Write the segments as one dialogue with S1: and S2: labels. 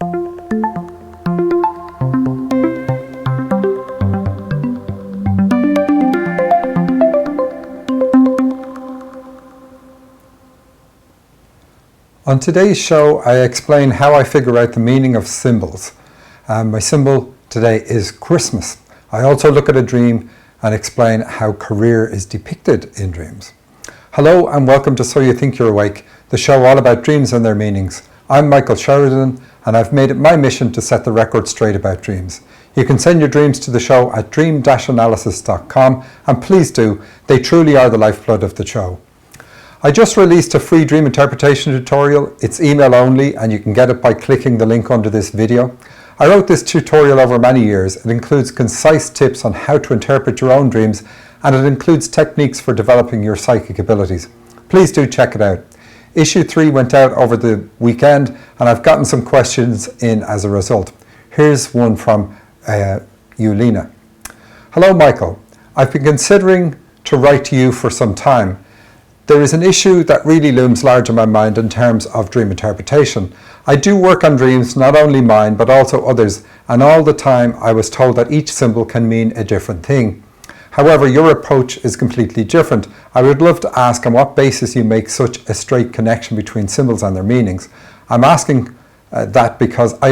S1: On today's show, I explain how I figure out the meaning of symbols. My symbol today is Christmas. I also look at a dream and explain how career is depicted in dreams. Hello and welcome to So You Think You're Awake, the show all about dreams and their meanings. I'm Michael Sheridan and I've made it my mission to set the record straight about dreams. You can send your dreams to the show at dream-analysis.com, and please do, they truly are the lifeblood of the show. I just released a free dream interpretation tutorial. It's email only and you can get it by clicking the link under this video. I wrote this tutorial over many years. It includes concise tips on how to interpret your own dreams, and it includes techniques for developing your psychic abilities. Please do check it out. Issue 3 went out over the weekend and I've gotten some questions in as a result. Here's one from Eulina. Hello Michael, I've been considering to write to you for some time. There is an issue that really looms large in my mind in terms of dream interpretation. I do work on dreams, not only mine, but also others, and all the time I was told that each symbol can mean a different thing. However, your approach is completely different. I would love to ask on what basis you make such a straight connection between symbols and their meanings. I'm asking that because I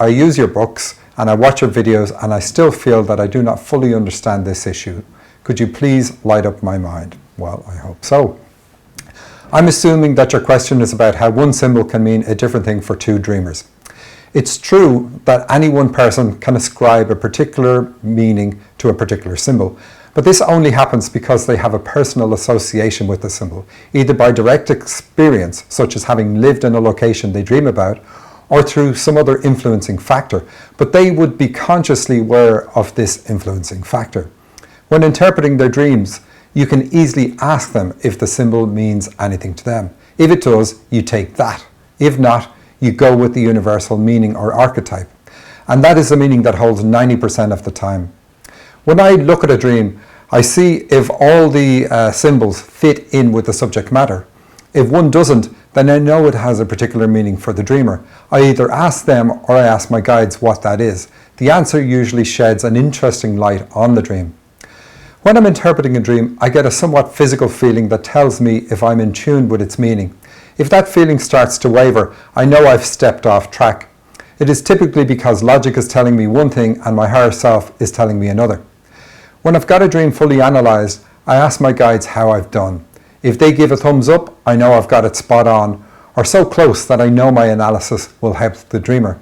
S1: use your books and I watch your videos and I still feel that I do not fully understand this issue. Could you please light up my mind? Well, I hope so. I'm assuming that your question is about how one symbol can mean a different thing for two dreamers. It's true that any one person can ascribe a particular meaning to a particular symbol, but this only happens because they have a personal association with the symbol, either by direct experience, such as having lived in a location they dream about, or through some other influencing factor, but they would be consciously aware of this influencing factor. When interpreting their dreams, you can easily ask them if the symbol means anything to them. If it does, you take that. If not, you go with the universal meaning or archetype. And that is the meaning that holds 90% of the time. When I look at a dream, I see if all the symbols fit in with the subject matter. If one doesn't, then I know it has a particular meaning for the dreamer. I either ask them or I ask my guides what that is. The answer usually sheds an interesting light on the dream. When I'm interpreting a dream, I get a somewhat physical feeling that tells me if I'm in tune with its meaning. If that feeling starts to waver, I know I've stepped off track. It is typically because logic is telling me one thing and my higher self is telling me another. When I've got a dream fully analysed, I ask my guides how I've done. If they give a thumbs up, I know I've got it spot on, or so close that I know my analysis will help the dreamer.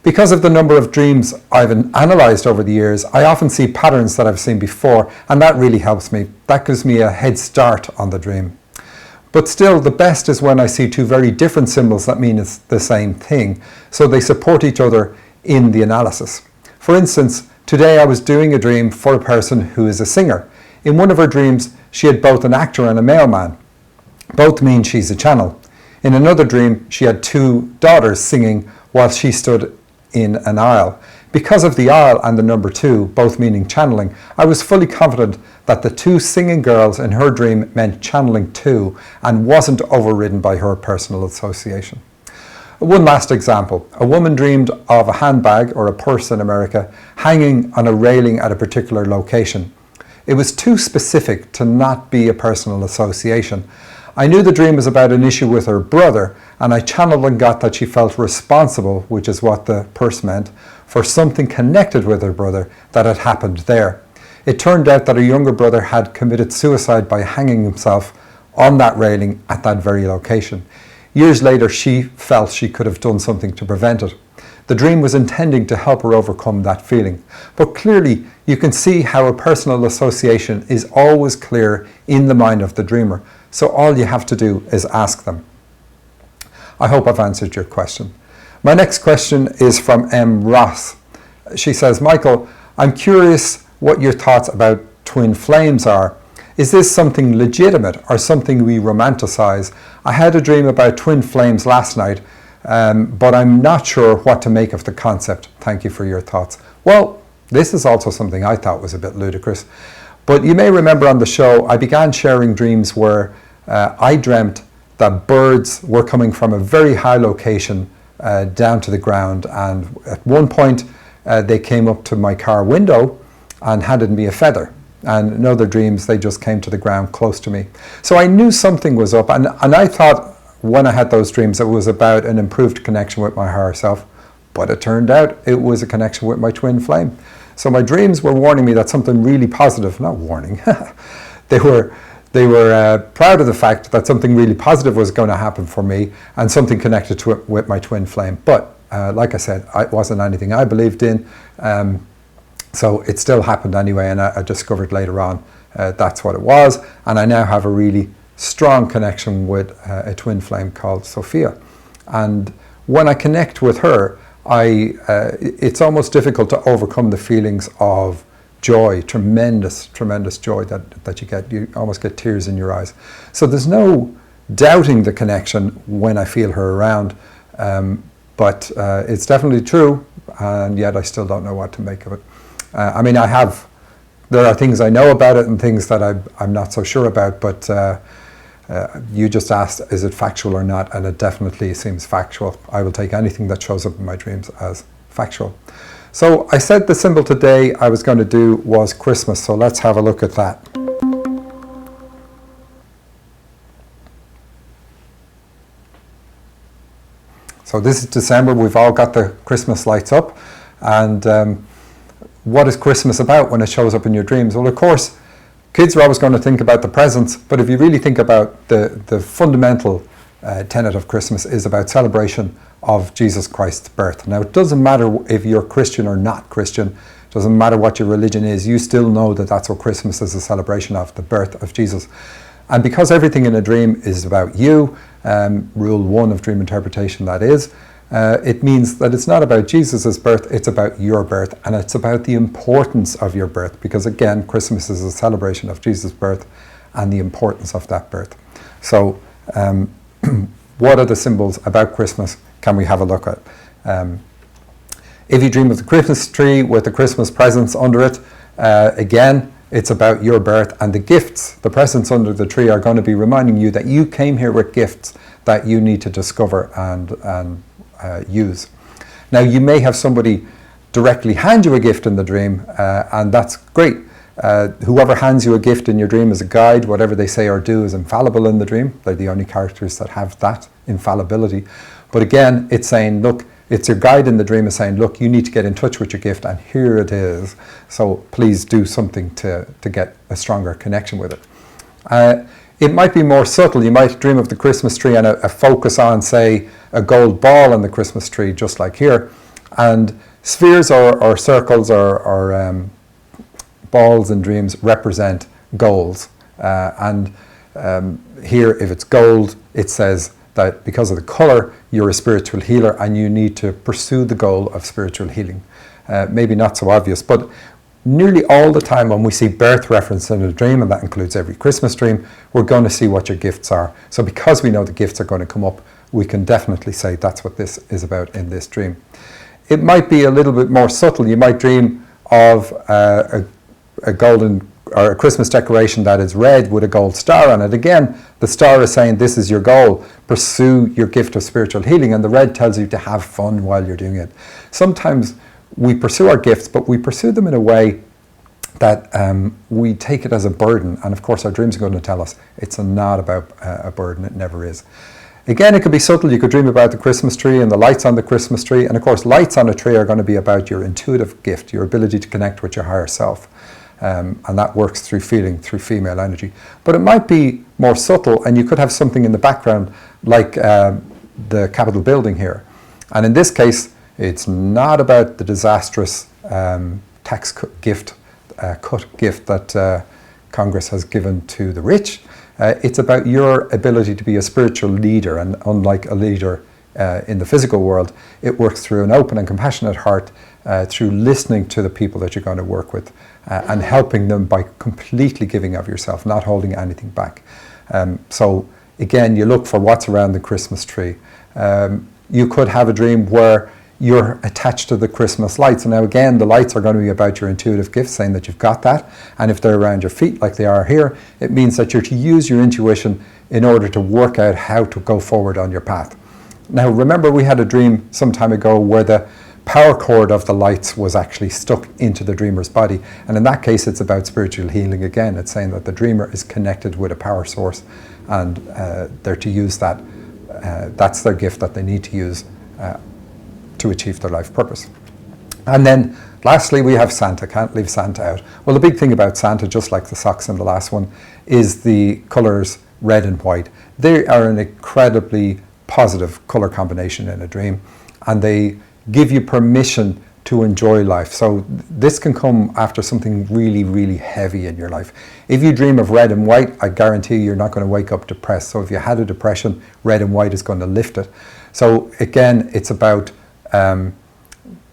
S1: Because of the number of dreams I've analysed over the years, I often see patterns that I've seen before, and that really helps me. That gives me a head start on the dream. But still, the best is when I see two very different symbols that mean it's the same thing, so they support each other in the analysis. For instance, today I was doing a dream for a person who is a singer. In one of her dreams, she had both an actor and a mailman. Both mean she's a channel. In another dream, she had two daughters singing while she stood in an aisle. Because of the aisle and the number 2, both meaning channeling, I was fully confident that the two singing girls in her dream meant channeling too and wasn't overridden by her personal association. One last example. A woman dreamed of a handbag or a purse in America hanging on a railing at a particular location. It was too specific to not be a personal association. I knew the dream was about an issue with her brother, and I channeled and got that she felt responsible, which is what the purse meant, for something connected with her brother that had happened there. It turned out that her younger brother had committed suicide by hanging himself on that railing at that very location. Years later, she felt she could have done something to prevent it. The dream was intending to help her overcome that feeling. But clearly, you can see how a personal association is always clear in the mind of the dreamer. So all you have to do is ask them. I hope I've answered your question. My next question is from M. Ross. She says, Michael, I'm curious what your thoughts about twin flames are. Is this something legitimate or something we romanticize? I had a dream about twin flames last night, but I'm not sure what to make of the concept. Thank you for your thoughts. Well, this is also something I thought was a bit ludicrous. But you may remember on the show, I began sharing dreams where I dreamt that birds were coming from a very high location down to the ground, and at one point they came up to my car window and handed me a feather. And in other dreams they just came to the ground close to me. So I knew something was up, and I thought when I had those dreams it was about an improved connection with my higher self, but it turned out it was a connection with my twin flame. So my dreams were warning me that something really positive, not warning, they were proud of the fact that something really positive was going to happen for me, and something connected to it with my twin flame. But like I said, it wasn't anything I believed in, so it still happened anyway, and I discovered later on that's what it was, and I now have a really strong connection with a twin flame called Sophia. And when I connect with her, it's almost difficult to overcome the feelings of joy, tremendous joy that you get. You almost get tears in your eyes. So there's no doubting the connection when I feel her around, but it's definitely true, and yet I still don't know what to make of it. I mean, there are things I know about it and things that I'm not so sure about, but you just asked, is it factual or not? And it definitely seems factual. I will take anything that shows up in my dreams as factual. So I said the symbol today I was going to do was Christmas, so let's have a look at that. So this is December, we've all got the Christmas lights up, and what is Christmas about when it shows up in your dreams? Well, of course, kids are always going to think about the presents, but if you really think about the fundamental tenet of Christmas is about celebration of Jesus Christ's birth. Now, it doesn't matter if you're Christian or not Christian, it doesn't matter what your religion is, you still know that that's what Christmas is, a celebration of the birth of Jesus. And because everything in a dream is about you, rule 1 of dream interpretation that is, it means that it's not about Jesus' birth, it's about your birth, and it's about the importance of your birth, because again, Christmas is a celebration of Jesus' birth and the importance of that birth. So what are the symbols about Christmas? Can we have a look at? If you dream of the Christmas tree with the Christmas presents under it, again, it's about your birth, and the gifts, the presents under the tree are going to be reminding you that you came here with gifts that you need to discover and use. Now, you may have somebody directly hand you a gift in the dream, and that's great. Whoever hands you a gift in your dream is a guide. Whatever they say or do is infallible in the dream. They're the only characters that have that infallibility. But again, it's saying, look, it's your guide in the dream is saying, look, you need to get in touch with your gift, and here it is. So please do something to get a stronger connection with it. It might be more subtle. You might dream of the Christmas tree and a focus on, say, a gold ball in the Christmas tree, just like here. And spheres or circles or balls in dreams represent goals. And here, if it's gold, it says that because of the colour, you're a spiritual healer and you need to pursue the goal of spiritual healing. Maybe not so obvious, but nearly all the time when we see birth referenced in a dream, and that includes every Christmas dream, we're going to see what your gifts are. So because we know the gifts are going to come up, we can definitely say that's what this is about in this dream. It might be a little bit more subtle. You might dream of a golden or a Christmas decoration that is red with a gold star on it. Again, the star is saying this is your goal. Pursue your gift of spiritual healing, and the red tells you to have fun while you're doing it. Sometimes we pursue our gifts, but we pursue them in a way that we take it as a burden. And of course, our dreams are going to tell us it's not about a burden. It never is. Again, it could be subtle. You could dream about the Christmas tree and the lights on the Christmas tree. And of course, lights on a tree are going to be about your intuitive gift, your ability to connect with your higher self. And that works through feeling, through female energy. But it might be more subtle, and you could have something in the background like the Capitol building here. And in this case, it's not about the disastrous tax cut gift that Congress has given to the rich. It's about your ability to be a spiritual leader, and unlike a leader in the physical world, it works through an open and compassionate heart, through listening to the people that you're going to work with and helping them by completely giving of yourself, not holding anything back. So again, you look for what's around the Christmas tree. You could have a dream where you're attached to the Christmas lights. And now again, the lights are going to be about your intuitive gifts, saying that you've got that. And if they're around your feet like they are here, it means that you're to use your intuition in order to work out how to go forward on your path. Now remember, we had a dream some time ago where the power cord of the lights was actually stuck into the dreamer's body, and in that case it's about spiritual healing again. It's saying that the dreamer is connected with a power source, and they're to use that. That's their gift that they need to use to achieve their life purpose. And then lastly, we have Santa. Can't leave Santa out. Well, the big thing about Santa, just like the socks in the last one, is the colours red and white. They are an incredibly positive colour combination in a dream, and they give you permission to enjoy life. So this can come after something really, really heavy in your life. If you dream of red and white, I guarantee you're not going to wake up depressed. So if you had a depression, red and white is going to lift it. So again, it's about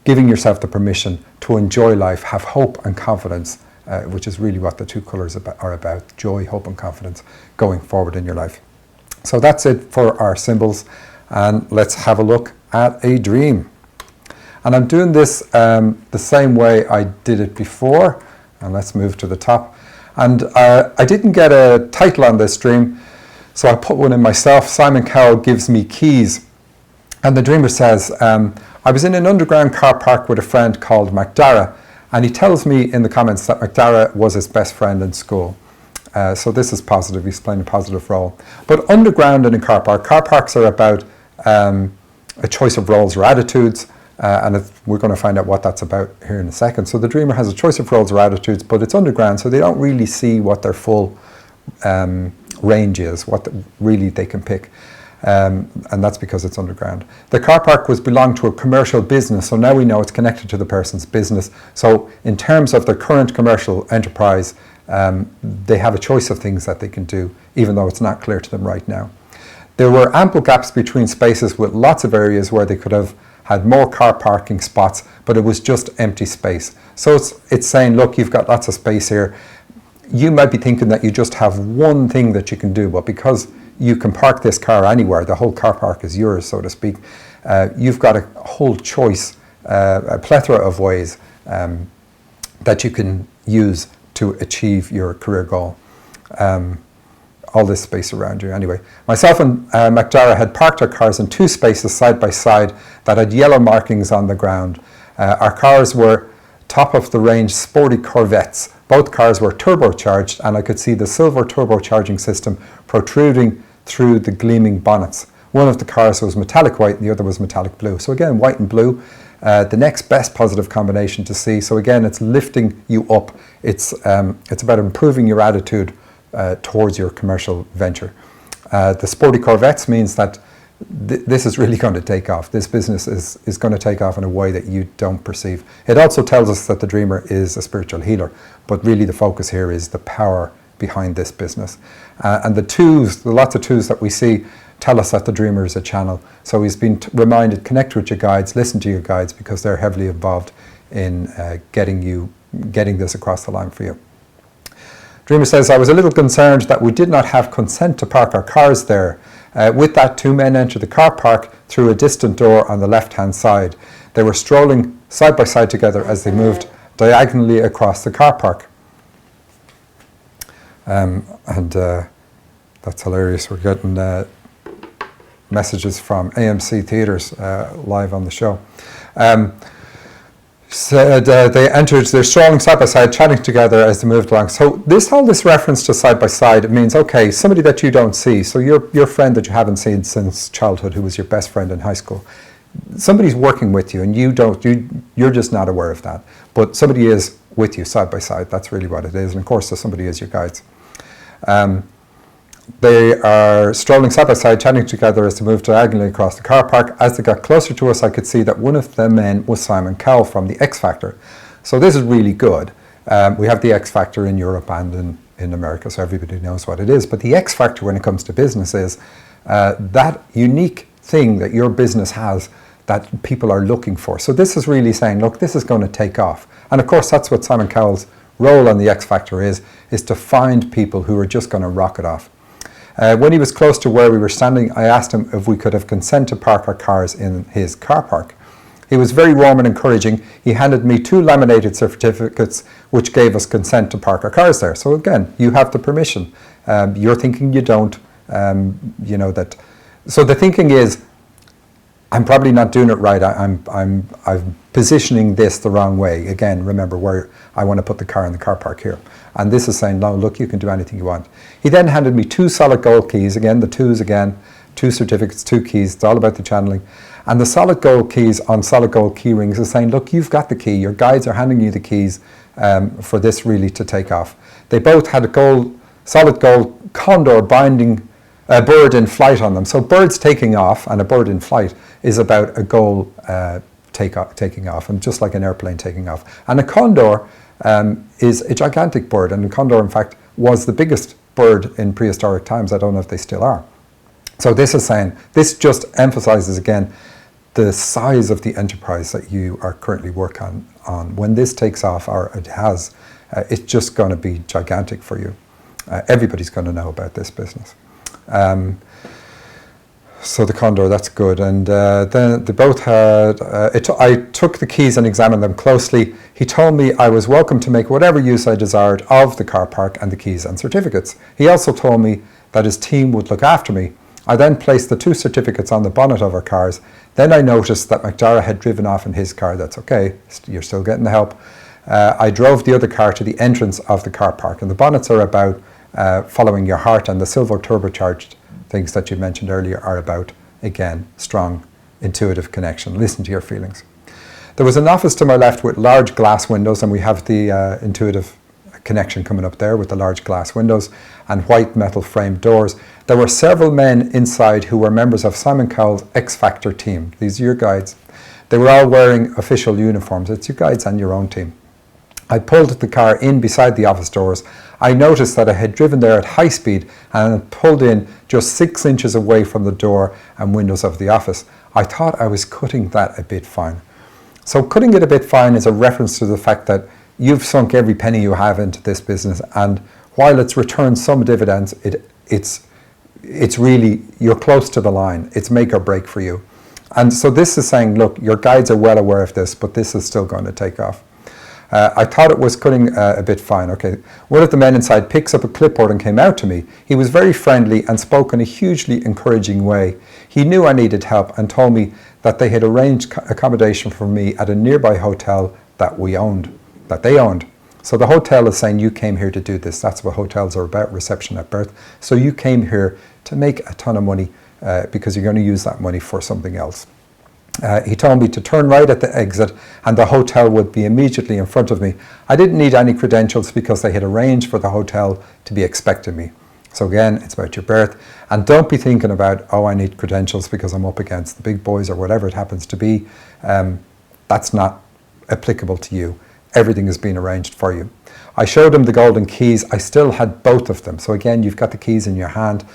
S1: giving yourself the permission to enjoy life, have hope and confidence, which is really what the two colours are about: joy, hope and confidence going forward in your life. So that's it for our symbols, and let's have a look at a dream. And I'm doing this the same way I did it before, and let's move to the top. And I didn't get a title on this dream, so I put one in myself. Simon Cowell gives me keys. And the dreamer says, I was in an underground car park with a friend called McDara, and he tells me in the comments that McDara was his best friend in school. So this is positive. He's playing a positive role. But underground in a car parks are about a choice of roles or attitudes, and we're going to find out what that's about here in a second. So the dreamer has a choice of roles or attitudes, but it's underground, so they don't really see what their full range is, what really they can pick. And that's because it's underground. The car park belonged to a commercial business, so now we know it's connected to the person's business. So in terms of their current commercial enterprise, they have a choice of things that they can do, even though it's not clear to them right now. There were ample gaps between spaces with lots of areas where they could have had more car parking spots, but it was just empty space. So it's saying, look, you've got lots of space here. You might be thinking that you just have one thing that you can do, but because you can park this car anywhere, the whole car park is yours, so to speak, you've got a whole choice, a plethora of ways that you can use to achieve your career goal. All this space around you. Anyway, myself and McDara had parked our cars in two spaces side by side that had yellow markings on the ground. Our cars were top of the range sporty Corvettes. Both cars were turbocharged, and I could see the silver turbocharging system protruding through the gleaming bonnets. One of the cars was metallic white and the other was metallic blue. So again, white and blue, the next best positive combination to see. So again, it's lifting you up. It's about improving your attitude towards your commercial venture. The sporty Corvettes means that this is really going to take off. This business is going to take off in a way that you don't perceive. It also tells us that the dreamer is a spiritual healer, but really the focus here is the power behind this business. And the lots of twos that we see tell us that the dreamer is a channel. So he's been reminded, connect with your guides, listen to your guides, because they're heavily involved in getting this across the line for you. Dreamer says, I was a little concerned that we did not have consent to park our cars there. With that, two men entered the car park through a distant door on the left-hand side. They were strolling side by side together as they moved diagonally across the car park. That's hilarious. We're getting messages from AMC Theatres live on the show. Said they entered, they're strolling side by side, chatting together as they moved along. So all this reference to side by side, it means, okay, somebody that you don't see. So your friend that you haven't seen since childhood, who was your best friend in high school, somebody's working with you, and you're just not aware of that. But somebody is with you side by side. That's really what it is. And of course, somebody is your guides. They are strolling side by side, chatting together as they moved diagonally across the car park. As they got closer to us, I could see that one of the men was Simon Cowell from the X Factor. So this is really good. We have the X Factor in Europe and in America, so everybody knows what it is. But the X Factor when it comes to business is that unique thing that your business has that people are looking for. So this is really saying, look, this is going to take off. And of course, that's what Simon Cowell's role on the X Factor is to find people who are just going to rock it off. When he was close to where we were standing, I asked him if we could have consent to park our cars in his car park. He was very warm and encouraging. He handed me 2 laminated certificates which gave us consent to park our cars there. So again, you have the permission. You're thinking you don't, that. So the thinking is, I'm probably not doing it right. I'm positioning this the wrong way. Again, remember where I want to put the car in the car park here. And this is saying, no, look, you can do anything you want. He then handed me 2 solid gold keys. Again, the 2s again, 2 certificates, 2 keys. It's all about the channeling. And the solid gold keys on solid gold key rings is saying, look, you've got the key. Your guides are handing you the keys for this really to take off. They both had a solid gold condor binding a bird in flight on them. So birds taking off and a bird in flight is about a goal taking off, and just like an airplane taking off. And a condor is a gigantic bird, and a condor in fact was the biggest bird in prehistoric times. I don't know if they still are. So this is saying, this just emphasizes again the size of the enterprise that you are currently working on. When this takes off, or it has, it's just going to be gigantic for you. Everybody's going to know about this business. So the condor, that's good. And then they both had, I took the keys and examined them closely. He told me I was welcome to make whatever use I desired of the car park and the keys and certificates. He also told me that his team would look after me. I then placed the 2 certificates on the bonnet of our cars. Then I noticed that McDara had driven off in his car. That's okay, you're still getting the help. I drove the other car to the entrance of the car park, and the bonnets are about following your heart, and the silver turbocharged things that you mentioned earlier are about, again, strong intuitive connection. Listen to your feelings. There was an office to my left with large glass windows, and we have the intuitive connection coming up there with the large glass windows and white metal framed doors. There were several men inside who were members of Simon Cowell's X Factor team. These are your guides. They were all wearing official uniforms. It's your guides and your own team. I pulled the car in beside the office doors. I noticed that I had driven there at high speed and had pulled in just 6 inches away from the door and windows of the office. I thought I was cutting that a bit fine. So cutting it a bit fine is a reference to the fact that you've sunk every penny you have into this business, and while it's returned some dividends, it's really, you're close to the line. It's make or break for you. And so this is saying, look, your guides are well aware of this, but this is still going to take off. I thought it was cutting a bit fine. Okay. One of the men inside picks up a clipboard and came out to me. He was very friendly and spoke in a hugely encouraging way. He knew I needed help and told me that they had arranged accommodation for me at a nearby hotel that they owned. So the hotel is saying, you came here to do this. That's what hotels are about, reception at birth. So you came here to make a ton of money because you're going to use that money for something else. He told me to turn right at the exit and the hotel would be immediately in front of me. I didn't need any credentials because they had arranged for the hotel to be expecting me. So again, it's about your birth. And don't be thinking about, oh, I need credentials because I'm up against the big boys or whatever it happens to be. That's not applicable to you. Everything is being arranged for you. I showed him the golden keys. I still had both of them. So again, you've got the keys in your hand.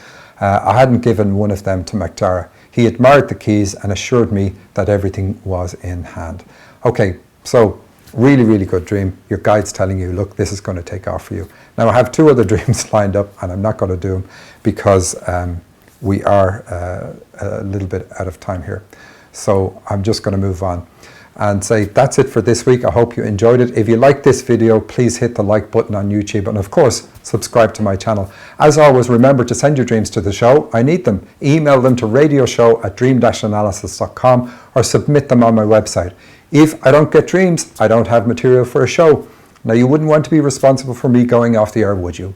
S1: I hadn't given one of them to McDara. He admired the keys and assured me that everything was in hand. Okay, so really, really good dream. Your guide's telling you, look, this is going to take off for you. Now, I have 2 other dreams lined up, and I'm not going to do them because we are a little bit out of time here. So I'm just going to move on and say that's it for this week. I hope you enjoyed it. If you like this video, please hit the like button on YouTube, and of course subscribe to my channel. As always, remember to send your dreams to the show. I need them. Email them to radioshow@dream-analysis.com or submit them on my website. If I don't get dreams, I don't have material for a show. Now, you wouldn't want to be responsible for me going off the air, would you?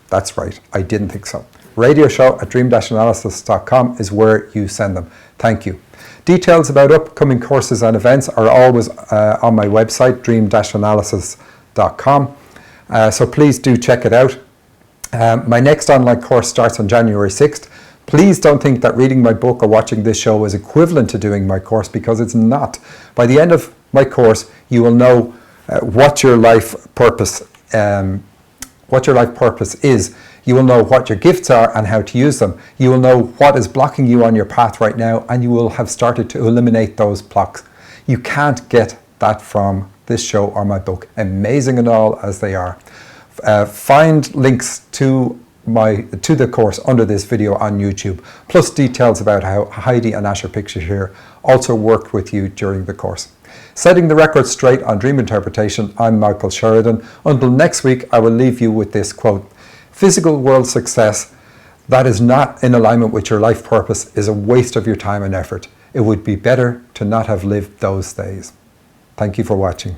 S1: That's right, I didn't think so. radioshow@dream-analysis.com is where you send them. Thank you. Details about upcoming courses and events are always on my website, dream-analysis.com. So please do check it out. My next online course starts on January 6th. Please don't think that reading my book or watching this show is equivalent to doing my course, because it's not. By the end of my course, you will know what your life purpose is. You will know what your gifts are and how to use them. You will know what is blocking you on your path right now, and you will have started to eliminate those blocks. You can't get that from this show or my book, amazing and all as they are. Find links to the course under this video on YouTube, plus details about how Heidi and Asher Picture here also worked with you during the course. Setting the record straight on dream interpretation, I'm Michael Sheridan. Until next week, I will leave you with this quote. Physical world success that is not in alignment with your life purpose is a waste of your time and effort. it would be better to not have lived those days. Thank you for watching.